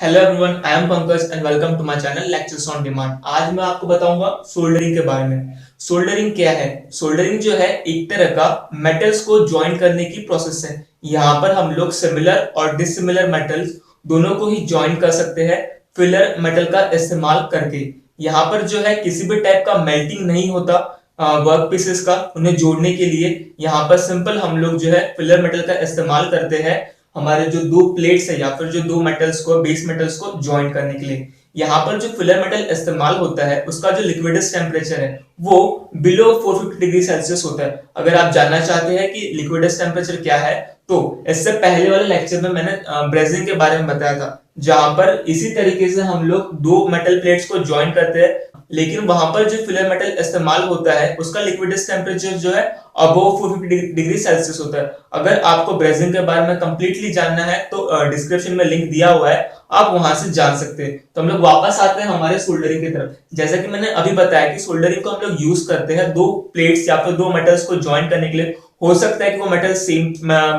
Hello everyone, I am Pankaj and welcome to my channel lectures on demand. आज मैं आपको बताऊंगा सोल्डरिंग के बारे में। सोल्डरिंग क्या है? सोल्डरिंग जो है एक तरह का मेटल्स को ज्वाइन करने की प्रोसेस है। यहाँ पर हम लोग सिमिलर और डिसिमिलर मेटल्स दोनों को ही ज्वाइन कर सकते हैं फिलर मेटल का इस्तेमाल करके। यहाँ पर जो है किसी भी टाइप का मेल्टिंग नहीं होता वर्क पीसेस का उन्हें जोड़ने के लिए। यहाँ पर सिंपल हम लोग जो है फिलर मेटल का इस्तेमाल करते हैं हमारे जो दो प्लेट्स है या फिर जो दो मेटल्स को बेस मेटल्स को ज्वाइन करने के लिए। यहाँ पर जो फिलर मेटल इस्तेमाल होता है उसका जो लिक्विडस टेम्परेचर है वो बिलो 450 डिग्री सेल्सियस होता है। अगर आप जानना चाहते हैं कि लिक्विडस टेम्परेचर क्या है तो इससे पहले वाले लेक्चर में मैंने ब्रेजिंग के बारे में बताया था, जहां पर इसी तरीके से हम लोग दो मेटल प्लेट्स को ज्वाइन करते हैं, लेकिन वहां पर जो फिलर मेटल इस्तेमाल होता है उसका लिक्विडस टेम्परेचर जो है अबव 450 डिग्री सेल्सियस होता है। अगर आपको ब्रेजिंग के बारे में कंप्लीटली जानना है तो डिस्क्रिप्शन में लिंक दिया हुआ है, आप वहां से जान सकते हैं। तो हम लोग वापस आते हैं हमारे सोल्डरिंग की तरफ। जैसा कि मैंने अभी बताया कि सोल्डरिंग को हम लोग यूज करते हैं दो प्लेट्स या फिर दो मेटल्स को ज्वाइन करने के लिए। हो सकता है कि वो मेटल सेम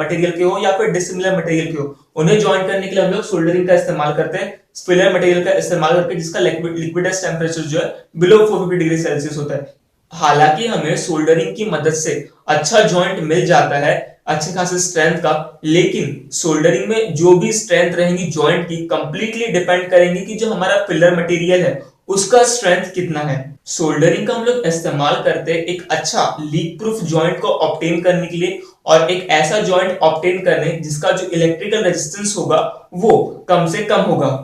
मटेरियल के हो या फिर डिसिमिलर मटेरियल के हो, उन्हें ज्वाइन करने के लिए हम लोग सोल्डरिंग का इस्तेमाल करते हैं फिलर मटेरियल का इस्तेमाल करके, जिसका लिक्विडस टेम्परेचर जो है बिलो 450 डिग्री सेल्सियस होता है। हालांकि हमें सोल्डरिंग की मदद से अच्छा जॉइंट मिल जाता है अच्छे खासे स्ट्रेंथ का, लेकिन सोल्डरिंग में जो भी स्ट्रेंथ रहेंगी जॉइंट की कंप्लीटली डिपेंड करेंगी कि जो हमारा फिलर मटेरियल है उसका स्ट्रेंथ कितना है। सोल्डरिंग का हम लोग इस्तेमाल करते हैं एक अच्छा लीक प्रूफ जॉइंट को ऑब्टेन करने के लिए और एक ऐसा जॉइंट ऑब्टेन करने जिसका जो इलेक्ट्रिकल रेजिस्टेंस होगा वो कम से कम होगा।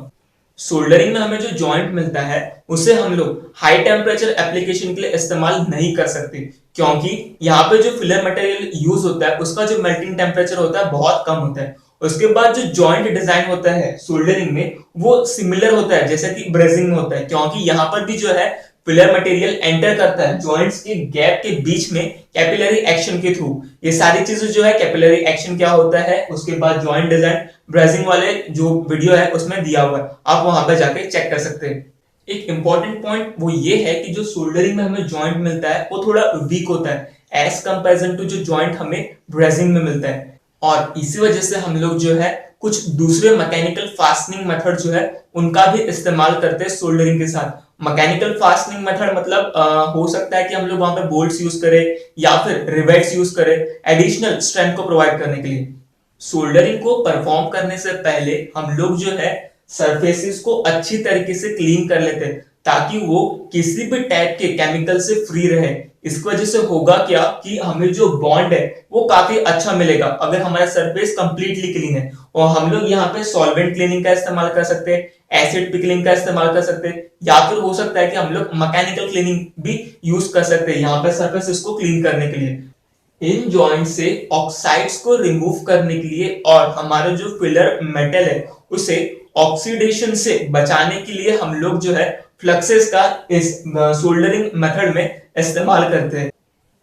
सोल्डरिंग में हमें जो जॉइंट मिलता है उसे हम लोग हाई टेम्परेचर एप्लीकेशन के लिए इस्तेमाल नहीं कर सकते, क्योंकि यहाँ पे जो फिलर मटेरियल यूज होता है उसका जो मेल्टिंग टेम्परेचर होता है बहुत कम होता है। उसके बाद जो जॉइंट डिजाइन होता है सोल्डरिंग में वो सिमिलर होता है जैसे कि ब्रेजिंग में होता है, क्योंकि यहाँ पर भी जो है फिलर मटेरियल एंटर करता है जॉइंट्स के गैप के बीच में कैपिलरी एक्शन के थ्रू। ये सारी चीजें जो है कैपिलरी एक्शन क्या होता है उसके बाद जॉइंट डिजाइन ब्रेजिंग वाले जो वीडियो है उसमें दिया हुआ है, आप वहां पर जाके चेक कर सकते हैं। एक इंपॉर्टेंट पॉइंट वो ये है कि जो सोल्डरिंग में हमें जॉइंट मिलता है वो थोड़ा वीक होता है एज कंपैरिजन टू जो जॉइंट हमें ब्रेजिंग में मिलता है, और इसी वजह से हम लोग जो है कुछ दूसरे मैकेनिकल फास्टनिंग मेथड जो है उनका भी इस्तेमाल करते हैं सोल्डरिंग के साथ। मैकेनिकल फास्टनिंग मेथड मतलब हो सकता है कि हम लोग वहां पे बोल्ट्स यूज करें या फिर रिवेट्स यूज करें एडिशनल स्ट्रेंथ को प्रोवाइड करने के लिए। सोल्डरिंग को परफॉर्म करने से पहले हम लोग जो है सरफेसेस को अच्छी तरीके से क्लीन कर लेते हैं ताकि वो किसी भी टाइप के केमिकल से फ्री रहे। इसकी वजह से होगा क्या कि हमें जो बॉन्ड है वो काफी अच्छा मिलेगा अगर हमारा सरफेस कंप्लीटली क्लीन है। और हम लोग यहाँ पे सॉल्वेंट क्लीनिंग का इस्तेमाल कर सकते हैं, एसिड पिकलिंग का इस्तेमाल कर सकते हैं, या फिर हो सकता है कि हम लोग मैकेनिकल क्लीनिंग भी यूज कर सकते हैं यहाँ पे सरफेस को क्लीन करने के लिए। इन जॉइंट से ऑक्साइड्स को रिमूव करने के लिए और हमारा जो फिलर मेटल है उसे ऑक्सीडेशन से बचाने के लिए हम लोग जो है फ्लक्सेस का इस सोल्डरिंग मेथड में इस्तेमाल करते हैं।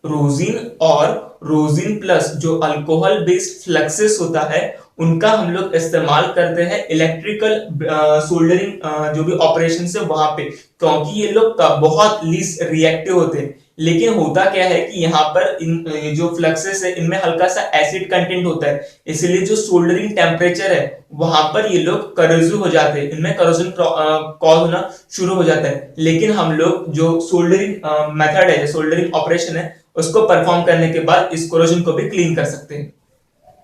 रोजिन और रोजिन प्लस जो अल्कोहल बेस्ड फ्लक्सेस होता है उनका हम लोग इस्तेमाल करते हैं इलेक्ट्रिकल सोल्डरिंग जो भी ऑपरेशन है वहां पे, क्योंकि ये लोग बहुत लीस्ट रिएक्टिव होते हैं। लेकिन होता क्या है कि यहाँ पर इन जो फ्लक्सेस है इनमें हल्का सा एसिड कंटेंट होता है, इसलिए जो सोल्डरिंग टेम्परेचर है वहां पर ये लोग करोजिव हो जाते हैं, इनमें करोजन कॉज होना शुरू हो जाता है। लेकिन हम लोग जो सोल्डरिंग मेथड है, जो सोल्डरिंग ऑपरेशन है उसको परफॉर्म करने के बाद इस कोरोजन को भी क्लीन कर सकते हैं।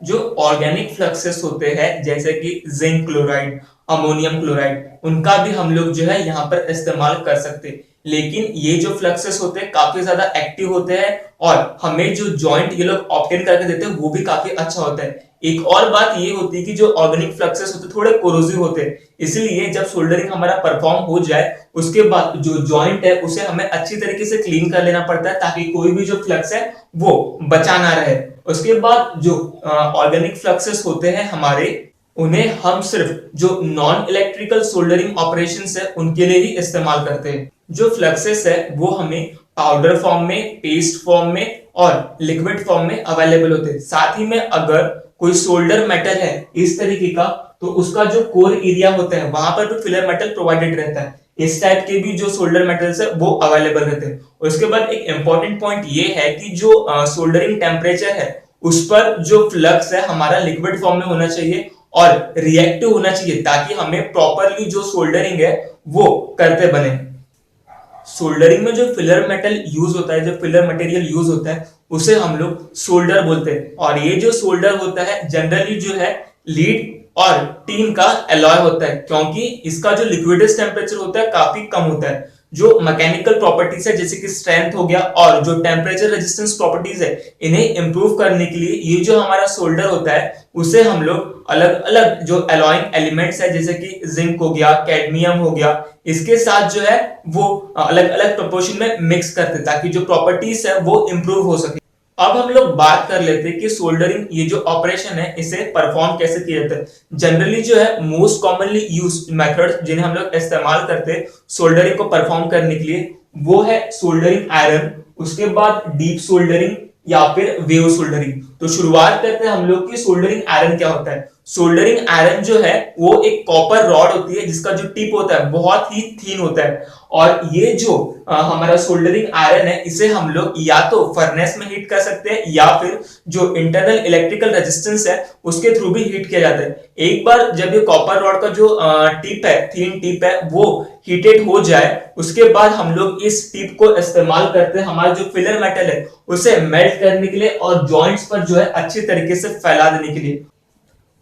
जो ऑर्गेनिक फ्लक्सेस होते हैं जैसे कि जिंक क्लोराइड, अमोनियम क्लोराइड, उनका भी हम लोग जो है यहाँ पर इस्तेमाल कर सकते हैं। लेकिन ये जो फ्लक्सेस होते हैं काफी ज्यादा एक्टिव होते हैं और हमें जो जॉइंट ये लोग ऑब्टेन करके देते हैं वो भी काफी अच्छा होता है। एक और बात ये होती है कि जो ऑर्गेनिक फ्लक्सेस होते हैं थोड़े कोरोसिव होते हैं, इसलिए जब सोल्डरिंग हमारा परफॉर्म हो जाए उसके बाद जो जॉइंट है उसे हमें अच्छी तरीके से क्लीन कर लेना पड़ता है ताकि कोई भी जो फ्लक्स है वो बचा ना रहे। उसके बाद जो ऑर्गेनिक फ्लक्सेस होते हैं हमारे, उन्हें हम सिर्फ जो नॉन इलेक्ट्रिकल सोल्डरिंग ऑपरेशंस है उनके लिए ही इस्तेमाल करते हैं। जो फ्लक्सेस है वो हमें पाउडर फॉर्म में, पेस्ट फॉर्म में और लिक्विड फॉर्म में अवेलेबल होते हैं। साथ ही में अगर कोई सोल्डर मेटल है इस तरीके का तो उसका जो कोर एरिया होता है वहां पर भी फिलर मेटल प्रोवाइडेड रहता है। इस टाइप के भी जो सोल्डर मेटल्स है वो अवेलेबल रहते हैं। उसके बाद एक इंपॉर्टेंट पॉइंट ये है कि जो सोल्डरिंग टेम्परेचर है उस पर जो फ्लक्स है हमारा लिक्विड फॉर्म में होना चाहिए और रिएक्टिव होना चाहिए ताकि हमें प्रॉपरली जो सोल्डरिंग है वो करते बने। सोल्डरिंग में जो फिलर मेटल यूज होता है, जो फिलर मटेरियल यूज होता है, उसे हम लोग सोल्डर बोलते हैं। और ये जो सोल्डर होता है जनरली जो है लीड और टीन का एलॉय होता है, क्योंकि इसका जो लिक्विडस टेम्परेचर होता है काफी कम होता है। जो मैकेनिकल प्रॉपर्टीज है जैसे कि स्ट्रेंथ हो गया और जो टेम्परेचर रेजिस्टेंस प्रॉपर्टीज है, इन्हें इंप्रूव करने के लिए ये जो हमारा सोल्डर होता है उसे हम लोग अलग अलग जो एलॉइंग एलिमेंट्स है जैसे कि जिंक हो गया, कैडमियम हो गया, इसके साथ जो है वो अलग अलग प्रोपोर्शन में मिक्स करते ताकि जो प्रॉपर्टीज है वो इंप्रूव हो सके। अब हम लोग बात कर लेते हैं कि सोल्डरिंग ये जो ऑपरेशन है इसे परफॉर्म कैसे किया जाता है। जनरली जो है मोस्ट कॉमनली यूज्ड मेथड जिन्हें हम लोग इस्तेमाल करते हैं सोल्डरिंग को परफॉर्म करने के लिए वो है सोल्डरिंग आयरन, उसके बाद डीप सोल्डरिंग या फिर वेव सोल्डरिंग। तो शुरुआत करते हैं हम लोग की सोल्डरिंग आयरन क्या होता है। सोल्डरिंग आयरन जो है वो एक कॉपर रॉड होती है जिसका जो टिप होता है बहुत ही थीन होता है। और ये जो हमारा सोल्डरिंग आयरन है इसे हम लोग या तो फर्नेस में हीट कर सकते हैं या फिर जो इंटरनल इलेक्ट्रिकल रेजिस्टेंस है उसके थ्रू भी हीट किया जाता है। एक बार जब ये कॉपर रॉड का जो टिप है, थीन टिप है, वो हीटेड हो जाए उसके बाद हम लोग इस टिप को इस्तेमाल करते हैं हमारा जो फिलर मेटल है उसे मेल्ट करने के लिए और जॉइंट्स पर जो है अच्छी तरीके से फैला देने के लिए।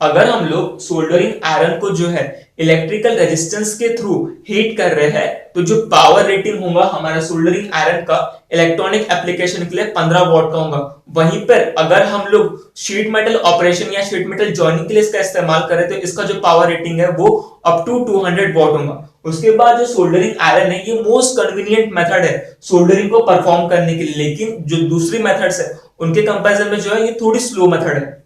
अगर हम लोग सोल्डरिंग आयरन को जो है इलेक्ट्रिकल रेजिस्टेंस के थ्रू हीट कर रहे हैं तो जो पावर रेटिंग होगा हमारा सोल्डरिंग आयरन का इलेक्ट्रॉनिक एप्लीकेशन के लिए 15 वॉट का होगा। वहीं पर अगर हम लोग शीट मेटल ऑपरेशन या शीट मेटल जॉइनिंग के लिए इसका इस्तेमाल करें तो इसका जो पावर रेटिंग है वो अप टू 200 वॉट होगा। उसके बाद जो सोल्डरिंग आयरन है ये मोस्ट कन्वीनियंट मेथड है सोल्डरिंग को परफॉर्म करने के लिए, लेकिन जो दूसरी मेथड्स है उनके कंपैरिजन में जो है ये थोड़ी स्लो मेथड है।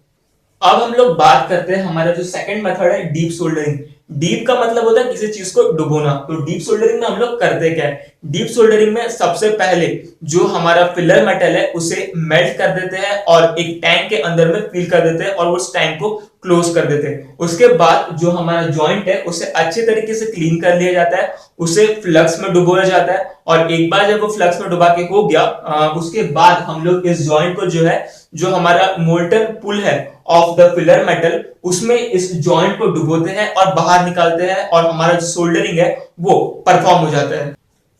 अब हम लोग बात करते हैं हमारा जो सेकंड मेथड है डीप सोल्डरिंग। डीप का मतलब होता है किसी चीज को डुबोना। तो डीप सोल्डरिंग में हम लोग करते क्या है, डीप सोल्डरिंग में सबसे पहले जो हमारा फिलर मेटल है उसे मेल्ट कर देते हैं और एक टैंक के अंदर में फिल कर देते हैं और उस टैंक को क्लोज कर देते हैं। उसके बाद जो हमारा जॉइंट है उसे अच्छे तरीके से क्लीन कर लिया जाता है, उसे फ्लक्स में डुबोया जाता है और एक बार जब वो फ्लक्स में डुबा के हो गया उसके बाद हम लोग इस जॉइंट को जो है जो हमारा मोल्टन पुल है ऑफ द फिलर मेटल उसमें इस जॉइंट को डुबोते हैं और बाहर निकालते हैं और हमारा जो सोल्डरिंग है वो परफॉर्म हो जाता है।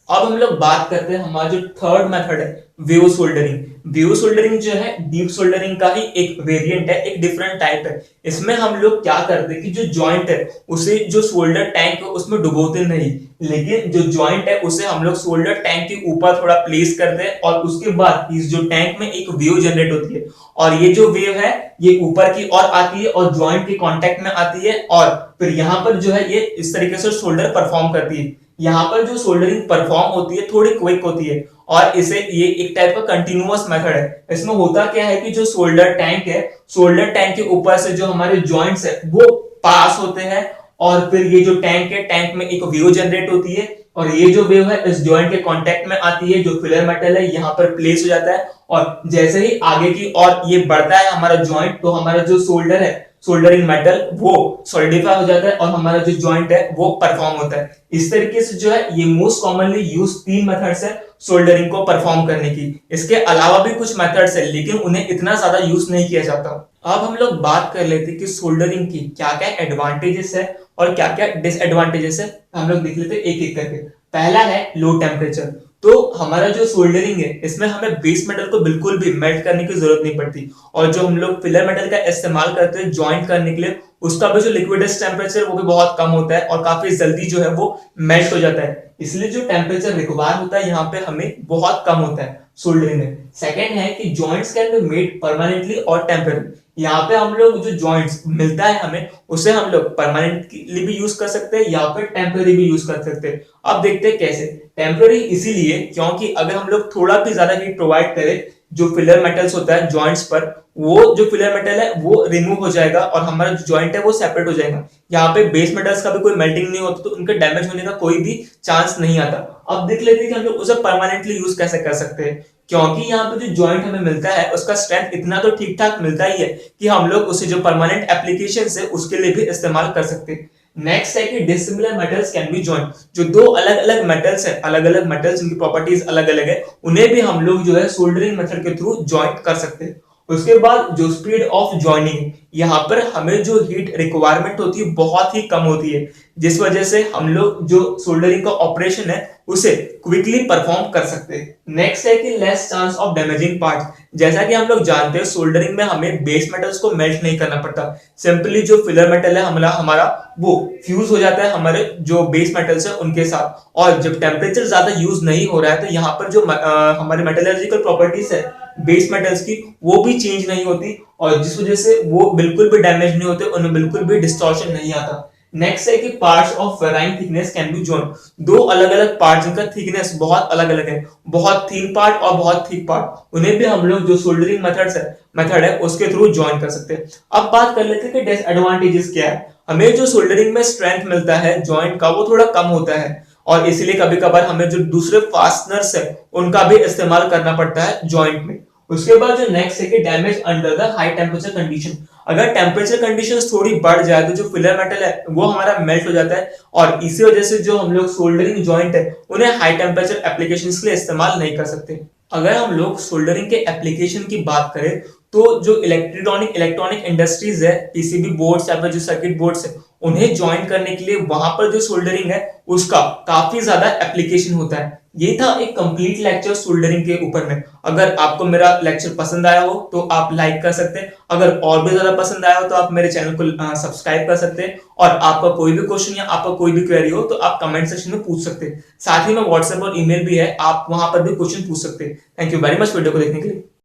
अब हम लोग बात करते हैं हमारा जो थर्ड मेथड है वेव सोल्डरिंग। वेव सोल्डरिंग जो है डीप सोल्डरिंग का ही एक वेरिएंट है, एक डिफरेंट टाइप है। इसमें हम लोग क्या करते हैं कि जो जॉइंट है उसे जो सोल्डर टैंक है उसमें डुबोते नहीं, लेकिन जो जॉइंट है उसे हम लोग सोल्डर टैंक के ऊपर थोड़ा प्लेस करते हैं और उसके बाद इस जो टैंक में एक वेव जनरेट होती है और ये जो वेव है ये ऊपर की ओर आती है और जॉइंट के कांटेक्ट में आती है और फिर यहाँ पर जो है ये इस तरीके से शोल्डर परफॉर्म करती है। यहाँ पर जो सोल्डरिंग परफॉर्म होती है थोड़ी क्विक होती है और इसे ये एक टाइप का कंटिन्यूअस मेथड है। इसमें होता क्या है कि जो सोल्डर टैंक है, सोल्डर टैंक के ऊपर से जो हमारे जॉइंट्स है वो पास होते हैं और फिर ये जो टैंक है, टैंक में एक वेव जनरेट होती है और ये जो वेव है इस जॉइंट के कांटेक्ट में आती है, जो फिलर मेटल है यहाँ पर प्लेस हो जाता है और जैसे ही आगे की और ये बढ़ता है हमारा जॉइंट तो हमारा जो सोल्डर है, सोल्डरिंग मेटल, वो सॉलिडिफाई हो जाता है और हमारा जो जॉइंट है वो परफॉर्म होता है। इस तरीके से जो है ये मोस्ट कॉमनली यूज तीन मेथड्स है सोल्डरिंग को परफॉर्म करने की। इसके अलावा भी कुछ मेथड्स है लेकिन उन्हें इतना ज्यादा यूज नहीं किया जाता। अब हम लोग बात कर लेते हैं कि सोल्डरिंग की क्या क्या एडवांटेजेस है और क्या क्या डिसएडवांटेजेस है। हम लोग देख लेते हैं एक एक करके। पहला है लो टेम्परेचर। तो हमारा जो सोल्डरिंग है इसमें हमें बेस मेटल को बिल्कुल भी मेल्ट करने की जरूरत नहीं पड़ती और जो हम लोग फिलर मेटल का इस्तेमाल करते हैं ज्वाइंट करने के लिए उसका भी जो लिक्विडस टेम्परेचर वो भी बहुत कम होता है और काफी जल्दी जो है वो मेल्ट हो जाता है। इसलिए जो टेम्परेचर रिक्वायर होता है यहाँ पे हमें बहुत कम होता है सोल्डरिंग में। सेकेंड है कि joints can be made permanently और टेम्पररी। यहाँ पे हम लोग जो जॉइंट्स मिलता है हमें उसे हम लोग परमानेंटली भी यूज कर सकते हैं या फिर टेम्पररी भी यूज कर सकते हैं। अब देखते हैं कैसे। टेम्पररी इसीलिए क्योंकि अगर हम लोग थोड़ा भी ज्यादा हीट प्रोवाइड करें जो फिलर मेटल्स होता है जॉइंट्स पर, वो जो फिलर मेटल है वो रिमूव हो जाएगा और हमारा जो जॉइंट है वो सेपरेट हो जाएगा। यहाँ पे बेस मेटल्स का भी कोई मेल्टिंग नहीं होता तो उनके डैमेज होने का कोई भी चांस नहीं आता। अब देख लेते हैं कि हम लोग उसे परमानेंटली यूज कैसे कर सकते हैं, क्योंकि यहाँ पे जो जॉइंट हमें मिलता है उसका स्ट्रेंथ इतना तो ठीक ठाक मिलता ही है कि हम लोग उसे जो परमानेंट एप्लीकेशन है उसके लिए भी इस्तेमाल कर सकते हैं। नेक्स्ट है कि dissimilar metals can be joint. जो दो अलग अलग मेटल्स है, अलग अलग मेटल्स, उनकी प्रॉपर्टीज अलग अलग है, उन्हें भी हम लोग जो है सोल्डरिंग मेथड के थ्रू जॉइंट कर सकते हैं। उसके बाद जो स्पीड ऑफ जॉइनिंग, यहाँ पर हमें जो हीट रिक्वायरमेंट होती है बहुत ही कम होती है, जिस वजह से हम लोग जो सोल्डरिंग का ऑपरेशन है उसे क्विकली परफॉर्म कर सकते हैं। नेक्स्ट है कि less chance of damaging parts. जैसा कि हम लोग जानते हैं सोल्डरिंग में हमें बेस मेटल्स को मेल्ट नहीं करना पड़ता, सिंपली जो फिलर मेटल है हमारा वो फ्यूज हो जाता है हमारे जो बेस मेटल्स है उनके साथ। और जब टेम्परेचर ज्यादा यूज नहीं हो रहा है तो यहाँ पर जो हमारे मेटलर्जिकल प्रॉपर्टीज है बेस मेटल्स की वो भी चेंज नहीं होती, और जिस वजह से वो बिल्कुल भी डैमेज नहीं होते, उनमें बिल्कुल भी डिस्टॉर्शन नहीं आता। नेक्स्ट है कि parts of varying thickness can be joint. दो अलग अलग पार्ट्स जिनका थिकनेस बहुत अलग अलग है, बहुत थिन पार्ट और बहुत थिक पार्ट, उन्हें भी हम लोग जो सोल्डरिंग मेथड है उसके थ्रू ज्वाइन कर सकते हैं। अब बात कर लेते हैं कि डिसएडवांटेजेस क्या है। हमें जो सोल्डरिंग में स्ट्रेंथ मिलता है जॉइंट का वो थोड़ा कम होता है, और इसीलिए कभी कभार हमें जो दूसरे फास्टनर्स है उनका भी इस्तेमाल करना पड़ता है जॉइंट में। उसके बाद जो नेक्स्ट है कि damage under the high temperature condition. अगर टेम्परेचर कंडीशंस थोड़ी बढ़ जाए तो जो फिलर मेटल है वो हमारा मेल्ट हो जाता है, और इसी वजह से जो हम लोग सोल्डरिंग जॉइंट है उन्हें हाई टेम्परेचर एप्लीकेशंस के लिए इस्तेमाल नहीं कर सकते। अगर हम लोग सोल्डरिंग के एप्लीकेशन की बात करें तो जो इलेक्ट्रॉनिक इंडस्ट्रीज है, पीसीबी बोर्ड्स या फिर जो सर्किट बोर्ड्स है उन्हें ज्वाइन करने के लिए वहां पर जो सोल्डरिंग है उसका काफी ज्यादा एप्लीकेशन होता है। ये था एक कंप्लीट लेक्चर सोल्डरिंग के ऊपर में। अगर आपको मेरा लेक्चर पसंद आया हो तो आप लाइक कर सकते हैं, अगर और भी ज्यादा पसंद आया हो तो आप मेरे चैनल को सब्सक्राइब कर सकते हैं, और आपका कोई भी क्वेश्चन या आपका कोई भी क्वेरी हो तो आप कमेंट सेक्शन में पूछ सकते हैं। साथ ही में व्हाट्सएप और ईमेल भी है, आप वहां पर भी क्वेश्चन पूछ सकते हैं। Thank you very much video को देखने के लिए।